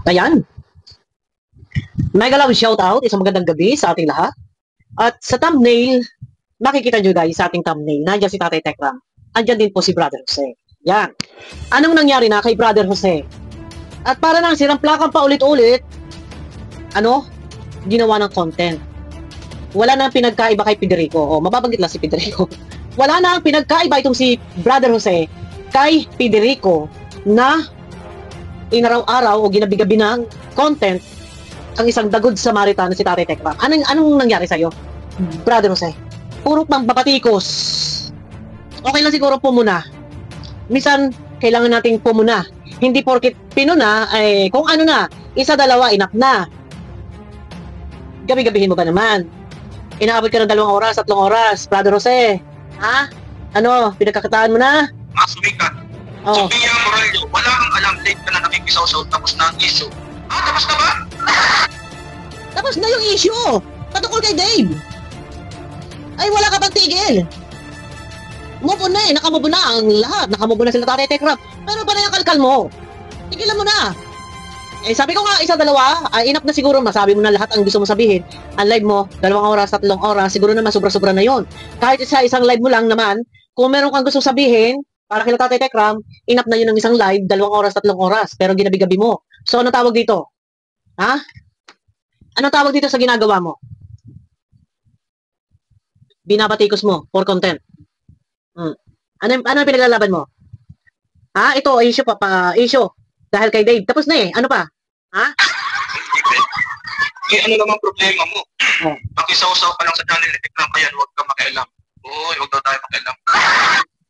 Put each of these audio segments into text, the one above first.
Ayan. Mega love shoutout, isang magandang gabi sa ating lahat. At sa thumbnail, makikita nyo guys sa ating thumbnail, nandiyan si Tatay Tekram. Andyan din po si Brother Jose. Yan. Anong nangyari na kay Brother Jose? At para nang sirampalakan pa ulit-ulit, ginawa ng content. Wala nang pinagkaiba kay Federico. O, mababanggit lang si Federico. Wala nang pinagkaiba itong si Brother Jose kay Federico na inaraw-araw o ginabi-gabi ng content ang isang dagod Samaritan na si Tatay Tekram. Anong nangyari sa'yo, Brother Jose? Puro pang babatikos. Okay lang siguro pumuna. Minsan, kailangan nating pumuna. Hindi porkit pinuna, ay kung ano na, isa, dalawa, enough na. Gabi-gabihin mo ba naman? Inaabot ka ng 2 oras, 3 oras, Brother Jose. Ha? Pinagkakitaan mo na? Masumikat. Oh. Sophia Moralio, wala kang alam, late ka na nakikisaw-saw, tapos na ang issue. Tapos na ba? Tapos na yung issue. Patungkol kay Dave. Ay, wala ka bang tigil? Move on na nakamove na ang lahat. Nakamove na sila Tatay Tekram. Pero pa na yung kalkal mo? Tigilan mo na. Sabi ko nga, isa, dalawa, enough na siguro, masabi mo na lahat ang gusto mo sabihin. Ang live mo, 2 oras, 3 oras, siguro naman sobra-sobra na yon. Kahit isang live mo lang naman, kung meron kang gusto sabihin, para kila Tatay Tekram, enough na yun ng isang live, 2 oras, 3 oras, pero ginabi-gabi mo. So, ano tawag dito? Ha? Ano tawag dito sa ginagawa mo? Binabatikos mo for content. Ano pinaglalaban mo? Ha? Ito, issue. Dahil kay Dave. Tapos na Ano pa? Ha? Ano naman problema mo? Pakisaw-saw ka lang sa channel ni Tekram, kaya huwag ka makialam. Uy, huwag daw tayo makialam.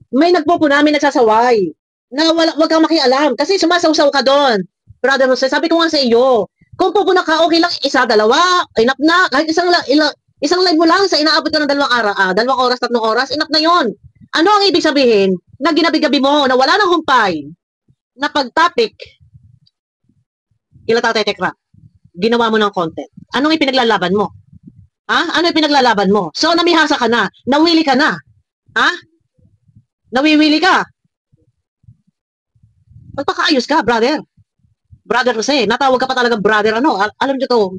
May nagpupuna, may nagsasaway. Na wag kang makialam. Kasi sumasaw-saw ka doon. Brother Jose, sabi ko nga sa iyo, kung pupuna ka, okay lang, isa, dalawa, enough na. Kahit isang live mo lang, sa inaabot ka ng 2 oras, 3 oras, enough na yon. Ano ang ibig sabihin? Na ginabi-gabi mo, na wala nang humpay, na pag-topic, ila Tatay Tekram, ginawa mo ng content. Anong ipinaglalaban mo? Ha? Ano ipinaglalaban mo? So, namihasa ka na, nawili ka na. Ha? Nawiwili ka. Magpakaayos ka, brother. Brother Jose, natawag ka pa talaga brother, alam nyo to,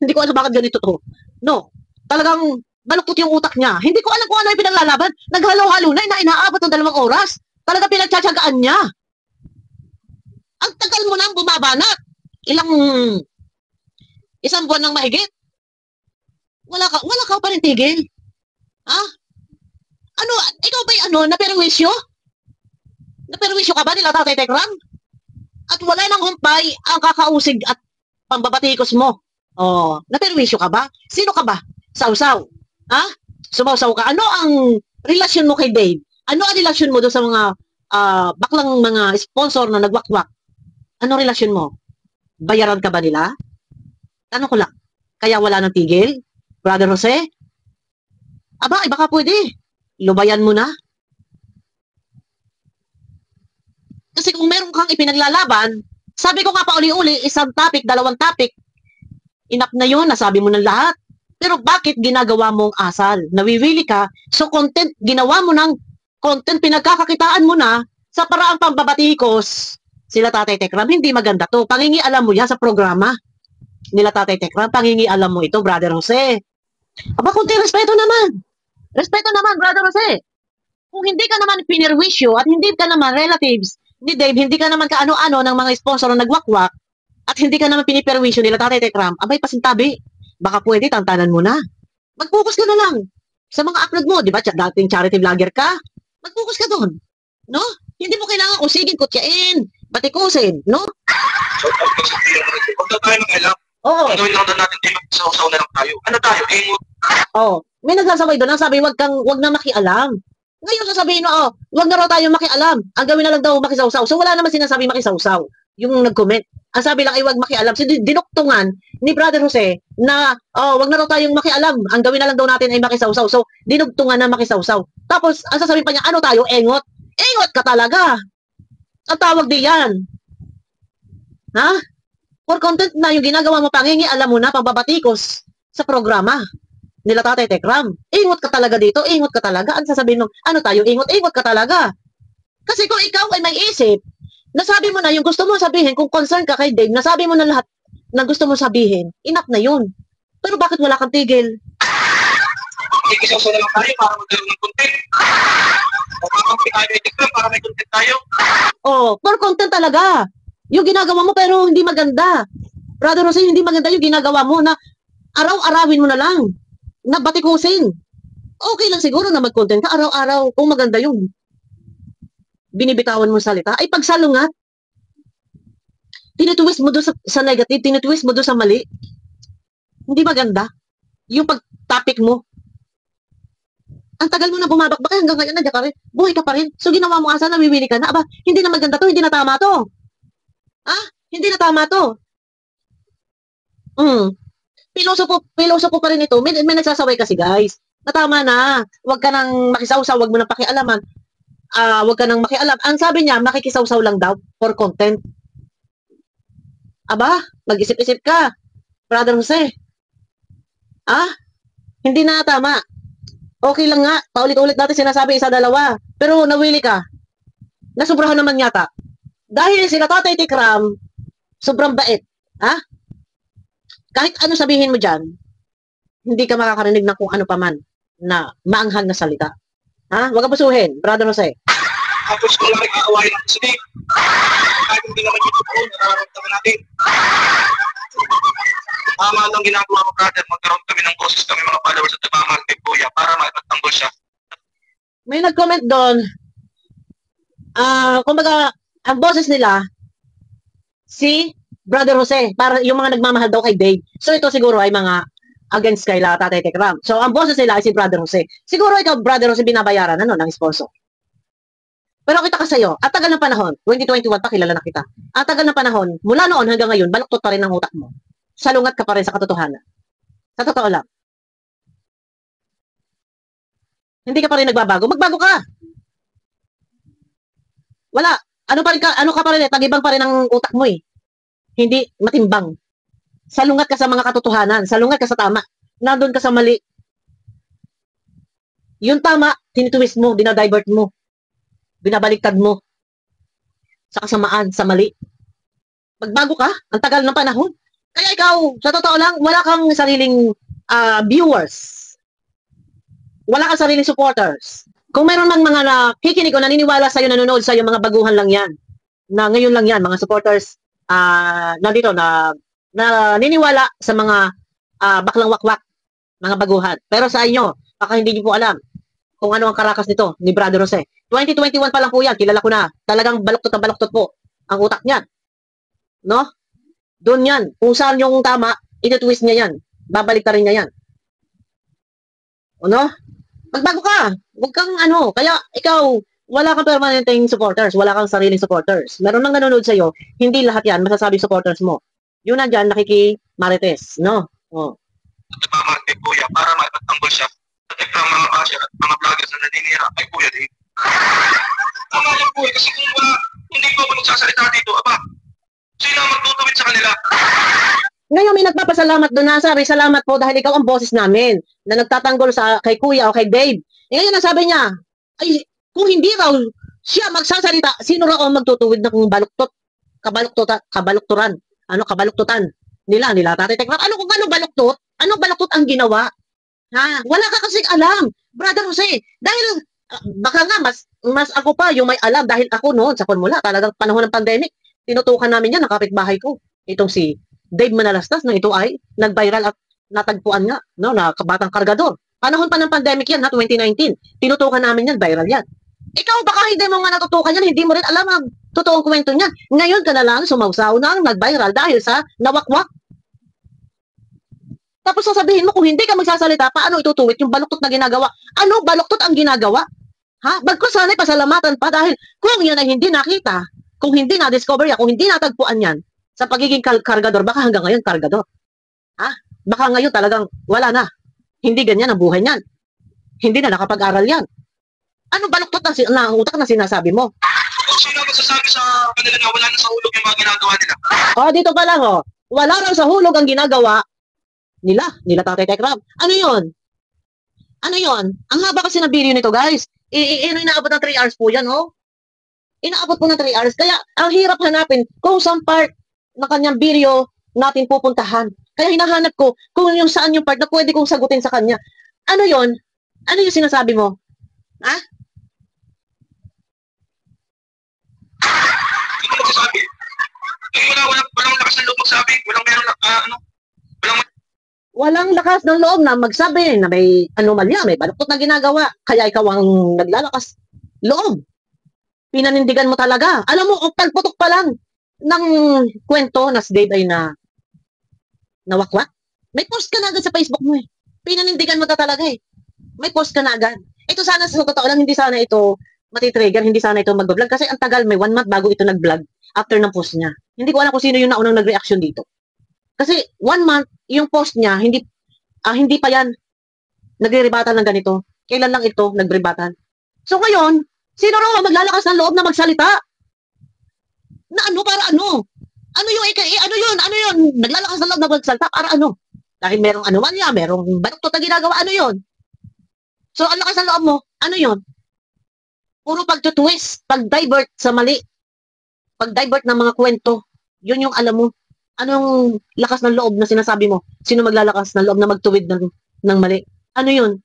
hindi ko alam bakit ganito to. No, talagang baluktot yung utak niya. Hindi ko alam kung ano yung pinaglalaban. Naghalo-halo na, inaabot ng 2 oras. Talaga pinagtsatsagaan niya. Ang tagal mo nang bumabanat. Isang buwan nang mahigit. Wala ka pa rin tigil. Ha? Ikaw ba'y naperwisyo? Naperwisyo ka ba nila Tatay Tekram? At wala nang humpay ang kakausig at pambabatikos mo. Naperwisyo ka ba? Sino ka ba? Sausaw. Ha? Sumausaw ka. Ano ang relasyon mo kay Dave? Ano ang relasyon mo doon sa mga baklang mga sponsor na nagwakwak? Ano relasyon mo? Bayaran ka ba nila? Tanong ko lang. Kaya wala nang tigil? Brother Jose? Baka pwede. Lubayan mo na. Kasi kung meron kang ipinaglalaban, sabi ko nga pa uli-uli, 1 topic, 2 topic, enough na yun, nasabi mo ng lahat. Pero bakit ginagawa mong asal? Nawiwili ka, so content, ginawa mo ng content, pinagkakakitaan mo na sa paraang pambabatikos sila Tatay Tekram. Hindi maganda to. Pangingialam mo yan sa programa nila Tatay Tekram. Pangingialam mo ito, Brother Jose. Kunti respeto naman. Respeto naman, Brother Jose. Kung hindi ka naman pinirwisyo at hindi ka naman relatives ni Dave, hindi ka naman kaano-ano ng mga sponsor na nagwakwak at hindi ka naman piniperwisyo nila Tatay Tekram, pasintabi. Baka pwede, tantanan mo na. Mag-focus ka na lang sa mga upload mo. Di ba, dating charity vlogger ka? Mag-focus ka doon. No? Hindi mo kailangan kusigin, kutyain, batikusin. No? Huwag na tayo makialam. Oo. Ang gawin lang doon natin, saw-saw na lang tayo. Ano tayo? May nagsasaway doon. Ang sabi, wag na makialam. Ngayon sasabihin mo, wag na raw tayo makialam. Ang gawin na lang daw makisawsaw. So wala naman sinasabi makisawsaw. Yung nag-comment. Ang sabi lang ay wag makialam. So dinuktungan ni Brother Jose na wag na raw tayong makialam. Ang gawin na lang daw natin ay makisawsaw. So dinuktungan na makisawsaw. Tapos ang sasabihin pa niya, ano tayo? Engot. Engot ka talaga. Ang tawag di yan. Ha? For content na yung ginagawa mo, pangingialam mo na, pambabatikos sa programa nila Tatay Tekram. Ingot ka talaga dito, ingot ka talaga. Ang sasabihin nung, ano tayo, ingot ka talaga. Kasi kung ikaw ay may isip, Nasabi mo na yung gusto mo sabihin, kung concern ka kay Dave, nasabi mo na lahat na gusto mo sabihin, enough na yun. Pero bakit wala kang tigil? Ikisaw na lang tayo para magkaroon ng content. Makampi tayo itikram para may content tayo. Oh, for content talaga. Yung ginagawa mo pero hindi maganda. Brother Jose, hindi maganda yung ginagawa mo na araw-arawin mo na lang. Na batikusin. Okay lang siguro na mag-content ka araw-araw kung maganda yung binibitawan mo salita. Ay pagsalungat. Tinitwist mo doon sa negative, tinitwist mo doon sa mali. Hindi maganda. Yung pag-topic mo. Ang tagal mo na bumabakbak, hanggang ngayon nandiyan ka rin. Buhay ka pa rin. So ginawa mo asa, nawiwili ka na. Aba, hindi na maganda to, hindi na tama to. Hindi na tama to. Pilosopo pa rin ito. May nagsasaway kasi guys. Natama na. Huwag ka nang makisawsaw, huwag mo nang pakialaman. Huwag ka nang makialam. Ang sabi niya, makikisawsaw lang daw for content. Aba, mag-isip-isip ka. Brother Jose. Hindi na tama. Okay lang nga, paulit-ulit natin sinasabi isa dalawa. Pero nawili ka. Nasubrahan naman yata. Dahil sila Tatay Tikram, sobrang bait. Kahit ano sabihin mo dyan, hindi ka makakarinig ng kung ano paman na maanghang na salita. Huwag ka pusuhin, Brother Jose. Tapos kung lang nag-aawain ng sinig, kahit hindi naman yung totoo, nararamdaman natin. Tama lang ginagawa mo, brother. Magkaroon kami ng process kami mga followers at nagmamahal kay Kuya para maipagtanggol siya. May nag-comment doon, kumbaga, ang boses nila, si Brother Jose, para yung mga nagmamahal daw kay Dave. So ito siguro ay mga against kay Tatay Tikram. So ang boses nila ay si Brother Jose. Siguro ikaw, Brother Jose, binabayaran ng sponsor. Pero kita ka sa'yo, at tagal ng panahon, 2021 pa kilala na kita. At tagal ng panahon, mula noon hanggang ngayon, baluktot pa rin ang utak mo. Salungat ka pa rin sa katotohanan. Sa totoo lang. Hindi ka pa rin nagbabago. Magbago ka. Wala. Ano ka pa rin, tagibang pa rin ang utak mo eh. Hindi matimbang. Salungat ka sa mga katotohanan. Salungat ka sa tama. Nandun ka sa mali. Yung tama, tinitwist mo, dinadivert mo. Binabaliktad mo. Sa kasamaan, sa mali. Magbago ka. Ang tagal ng panahon. Kaya ikaw, sa totoo lang, wala kang sariling viewers. Wala kang sariling supporters. Kung meron man mga nakikinig o naniniwala sa'yo, nanonood sa'yo, mga baguhan lang yan. Na ngayon lang yan, mga supporters, nandito na naniniwala sa mga baklang wakwak, mga baguhan. Pero sa inyo, baka hindi niyo po alam kung ano ang karakas nito ni Brother Jose. 2021 pa lang po yan, kilala ko na. Talagang baluktot po ang utak niyan. No? Doon yan. Kung saan yung tama, iti-twist niya yan. Babalik rin niya yan. Ano? Magbago ka. Huwag kang Kaya ikaw, wala kang permanenteng supporters. Wala kang sariling supporters. Meron nang nanonood sa'yo, hindi lahat yan masasabing supporters mo. Yun nandyan, nakikimarites. No? Nagmamahal kay Kuya para maipagtanggol siya. At mga basher at mga vloggers na naninira kay Kuya Dave. Tama lang po kasi kung hindi po ako nagsasalita dito, sino ang magtutuwid sa kanila? Ngayon may nagpapasalamat doon na sabi, salamat po dahil ikaw ang boses namin na nagtatanggol kay Kuya o kay Dave. Ngayon nasabi niya, ay kung hindi raw siya magsasalita, sino raw ang magtutuwid na kung kabalukturan nila Tatay Tikram. Kung ano baluktot? Anong baluktot ang ginawa? Wala ka kasing alam, Brother Jose. Dahil baka nga mas ako pa yung may alam dahil ako noon sa Conmula, talagang panahon ng pandemic, tinutukan namin yan ng kapitbahay ko. Itong si Dave Manalastas na ito ay nag-viral at natagpuan nga, na kabatang kargador. Panahon pa ng pandemic yan, 2019. Tinutukan namin yan, viral yan. Ikaw baka hindi mo nga natutukan yan, hindi mo rin alam ang totoong kwento niyan. Ngayon ka na lang sumawsaw na ang nag-viral dahil sa nawakwak. Tapos sasabihin mo kung hindi ka magsasalita, paano itutuwid yung baluktot na ginagawa? Ano baluktot ang ginagawa? Bagkus sana'y pasalamatan pa dahil kung yan ay hindi nakita, kung hindi na-discover yan, kung hindi natagpuan yan, sa pagiging kargador, baka hanggang ngayon kargador. Baka ngayon talagang wala na. Hindi ganyan ang buhay niyan. Hindi na nakapag-aral yan. Ano baluktot na utak na sinasabi mo? Sino magsasabi sa kanila na wala na sa hulog yung mga ginagawa nila? Dito pa lang wala raw sa hulog ang ginagawa nila Tatay Tikram. Ano yun? Ang haba kasi ng video nito guys. Inaabot ng 3 hours po yan Inaabot po ng 3 hours. Kaya, ang hirap hanapin kung saan part ng kanyang video natin pupuntahan. Kaya hinahanap ko kung yung saan yung part na pwede kong sagutin sa kanya. Ano yon? Ano yung sinasabi mo? Ha? Hindi ko magsasabi. Eh, walang lakas ng loob magsabi. Walang meron na, Walang lakas ng loob na magsabi na may anomalya, may baluktot na ginagawa. Kaya ikaw ang naglalakas loob. Pinanindigan mo talaga. Alam mo, pagputok pa lang ng kwento na si Dave ay nawakwak. May post ka na agad sa Facebook mo eh. Pinanindigan mo talaga eh. May post ka na agad. Ito sana sa totoo lang, hindi sana ito matitrigger, hindi sana ito mag-vlog kasi ang tagal, may 1 month bago ito nag-vlog after ng post niya. Hindi ko alam kung sino yung naunang nag-reaction dito. Kasi 1 month, yung post niya, hindi pa yan nagre-rebatan ng ganito. Kailan lang ito nagre-rebatan? So ngayon, sino raw ang maglalakas ng loob na magsalita? Na ano, para ano? Ano yung ano yun? Ano yun? Naglalakas ng loob na magsalita para ano? Dahil merong anomalya, merong baluktot na ginagawa, ano yun? So, ang lakas ng loob mo, ano yun? Puro pag-twist, pag-divert sa mali. Pag-divert ng mga kwento. Yun yung alam mo. Anong lakas ng loob na sinasabi mo? Sino maglalakas ng loob na magtuwid ng mali? Ano yun?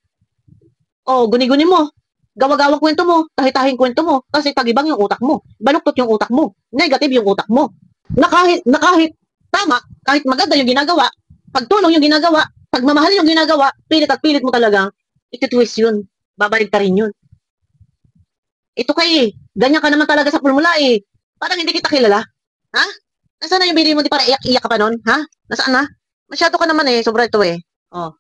Oh, guni-guni mo. Gawa-gawang kwento mo. Tahitahing kwento mo. Kasi tagibang yung utak mo. Baluktot yung utak mo. Negative yung utak mo. Na kahit tama, kahit maganda yung ginagawa, pagtulong yung ginagawa, pagmamahal yung ginagawa, pilit at pilit mo talagang iti-twist yun. Babalik ka rin yun. Ito ganyan ka naman talaga sa formula eh. Parang hindi kita kilala. Ha? Nasaan na yung video mo? Di para iyak-iyak ka pa nun? Ha? Nasaan na? Masyado ka naman eh. Sobra ito eh. Oh.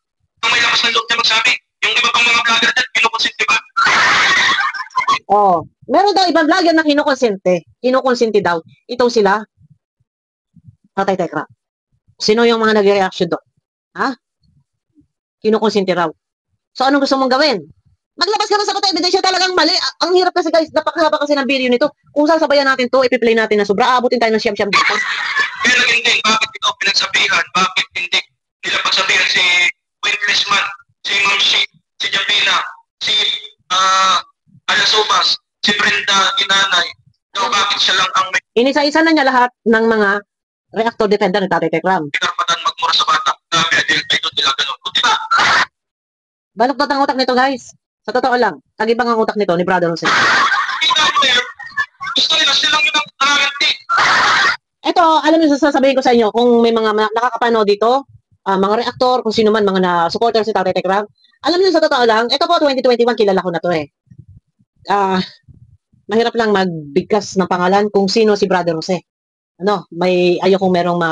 may lakas ng loob na magsabi. Yung iba pang mga vlogger dyan, kinukonsente ba? Oh. Meron daw ibang vlogger na kinukonsente. Kinukonsente daw. Ito sila. Tatay Tekra. Sino yung mga nag-reaction doon? Ha? Kinukonsente raw. So, anong gusto mong gawin? Maglabas ka na sa kota, ebidensya talagang mali. Ang hirap kasi guys, napakahaba kasi ng video nito. Kung sasabayan natin to, ipi-play natin na sobra, aabutin tayo ng siyam-siyam dito. Pero hindi, bakit ikaw pinagsabihan? Bakit hindi nila pagsabihan si Wintless Man, si Mamshi, si Japina, si Alasubas, si Brenda Inanay? No, bakit siya lang ang may Inisa-isa na niya lahat ng mga reactor defender ni Tatay Tekram. karapatan magmura sa bata? Grabe, idol nila ganun. O diba? Baluktot ang utak nito guys. Sa totoo lang, tagibang ang utak nito ni Brother Jose. Gusto nila silang yun ang nararanti. Ito, alam niyo, sasabihin ko sa inyo, kung may mga nakakapanood dito, mga reactor, kung sino man, mga supporters si Tatay Tekram, alam niyo sa totoo lang, ito po, 2021, kilala ko na to eh. Mahirap lang magbigkas ng pangalan kung sino si Brother Jose. Ayokong merong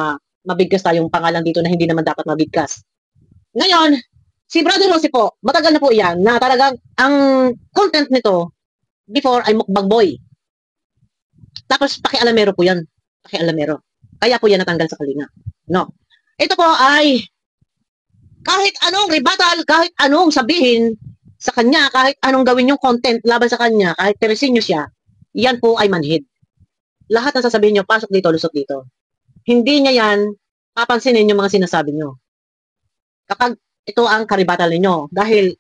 mabigkas tayong pangalan dito na hindi naman dapat mabigkas. Ngayon, si Brother Jose po, matagal na po yan, na talagang ang content nito, before ay mukbang boy. Tapos, pakialamero po yan. Pakialamero. Kaya po yan natanggal sa Kalinga. No. Ito po ay, kahit anong rebuttal, kahit anong sabihin sa kanya, kahit anong gawin yung content laban sa kanya, kahit teresinyo siya, yan po ay manhid. Lahat ng sasabihin nyo, pasok dito, lusot dito. Hindi niya yan papansinin yung mga sinasabi nyo. Kapag ito ang karibatal ninyo. Dahil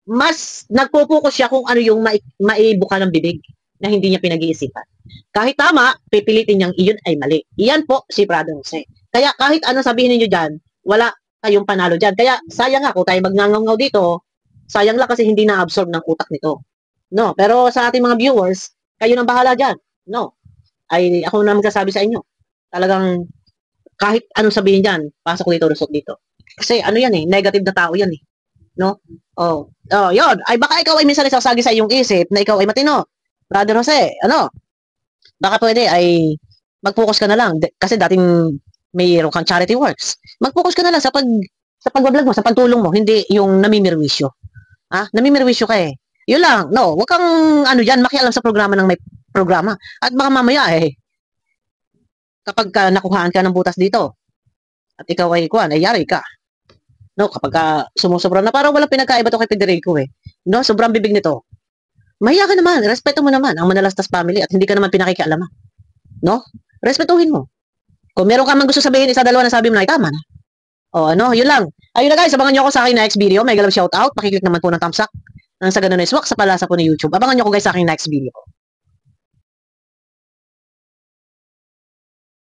mas nagpo-focus siya kung ano yung maibuka ng bibig na hindi niya pinag-iisipan. Kahit tama, pipilitin niyang iyon ay mali. Iyan po si Brother Jose. Kaya kahit ano sabihin niyo dyan, wala kayong panalo dyan. Kaya sayang nga kung tayo magngangaw dito, sayang lang kasi hindi na-absorb ng utak nito. No, pero sa ating mga viewers, kayo nang bahala dyan. No, ay ako na magsasabi sa inyo. Talagang kahit anong sabihin dyan, pasok dito, rusok dito. Kasi ano yan eh, negative na tao yan eh. No? Yun. Ay baka ikaw ay minsan isasagi sa iyong isip na ikaw ay matino. Brother Jose, baka pwede ay mag-focus ka na lang. Kasi dating mayroon kang charity works. Mag-focus ka na lang sa pag-vlog mo, sa pagtulong mo, hindi yung namimirwisyo. Namimirwisyo ka eh. Yun lang. No, wag kang makialam sa programa ng may programa. At baka mamaya kapag nakuhaan ka ng butas dito, at ikaw ay yari ka. No, kapag sumusobra na, parang walang pinagkaiba to kay Federico eh. No, sobrang bibig nito. Mahiya ka naman, respeto mo naman ang Manalastas family at hindi ka naman pinakikialaman. No? Respetuhin mo. Kung meron ka man gusto sabihin, isa, dalawa na sabi mo na, ay tama na. Yun lang. Ayun na guys, abangan nyo ako sa aking next video. May galang shoutout. Pakiclick naman po ng thumbs up. Nang sa ganun ay swak sa palasa po ni YouTube. Abangan nyo ako guys sa aking next video.